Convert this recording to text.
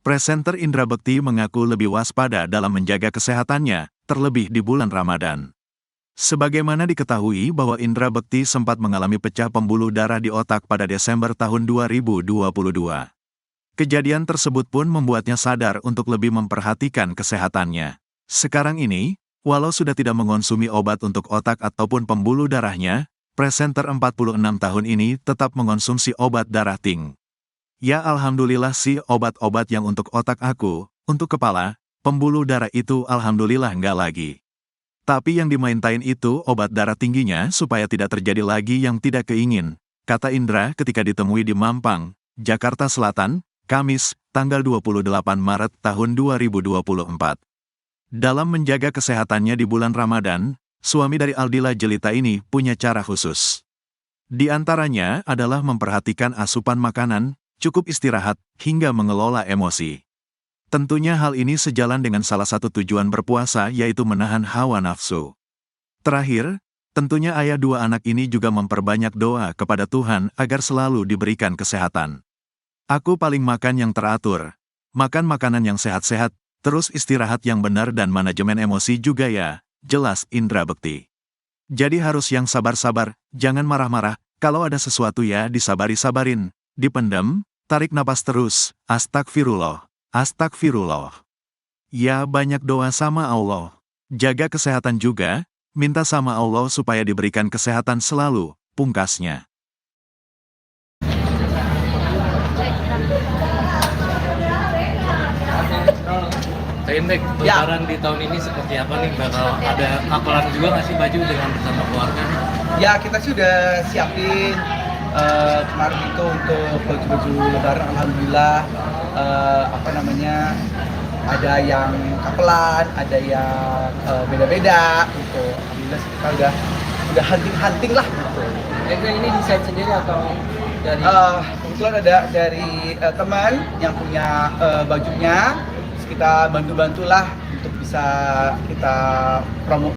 presenter Indra Bekti mengaku lebih waspada dalam menjaga kesehatannya, terlebih di bulan Ramadan. Sebagaimana diketahui bahwa Indra Bekti sempat mengalami pecah pembuluh darah di otak pada Desember tahun 2022. Kejadian tersebut pun membuatnya sadar untuk lebih memperhatikan kesehatannya. Sekarang ini, walau sudah tidak mengonsumi obat untuk otak ataupun pembuluh darahnya, presenter 46 tahun ini tetap mengonsumsi obat darah Ting. Ya alhamdulillah sih obat-obat yang untuk otak aku, untuk kepala, pembuluh darah itu alhamdulillah enggak lagi. Tapi yang dimaintain itu obat darah tingginya supaya tidak terjadi lagi yang tidak keingin, kata Indra ketika ditemui di Mampang, Jakarta Selatan, Kamis, tanggal 28 Maret tahun 2024. Dalam menjaga kesehatannya di bulan Ramadan, suami dari Aldila Jelita ini punya cara khusus. Di antaranya adalah memperhatikan asupan makanan, cukup istirahat, hingga mengelola emosi. Tentunya hal ini sejalan dengan salah satu tujuan berpuasa yaitu menahan hawa nafsu. Terakhir, tentunya ayah dua anak ini juga memperbanyak doa kepada Tuhan agar selalu diberikan kesehatan. Aku paling makan yang teratur, makan makanan yang sehat-sehat, terus istirahat yang benar dan manajemen emosi juga ya, jelas Indra Bekti. Jadi harus yang sabar-sabar, jangan marah-marah, kalau ada sesuatu ya disabari-sabarin, dipendam, tarik napas terus, astagfirullah, astagfirullah. Ya banyak doa sama Allah, jaga kesehatan juga, minta sama Allah supaya diberikan kesehatan selalu, pungkasnya. Indek, lebaran di tahun ini seperti apa nih? Bakal ada kapalan juga nggak sih baju dengan bersama keluarga? Ya kita sudah siapin kemarin itu untuk baju-baju lebaran, alhamdulillah ada yang kapelan, ada yang beda-beda gitu. Alhamdulillah kita udah hunting lah gitu. Ini desain sendiri atau dari? Kebetulan ada dari teman yang punya bajunya. Kita bantu-bantulah untuk bisa kita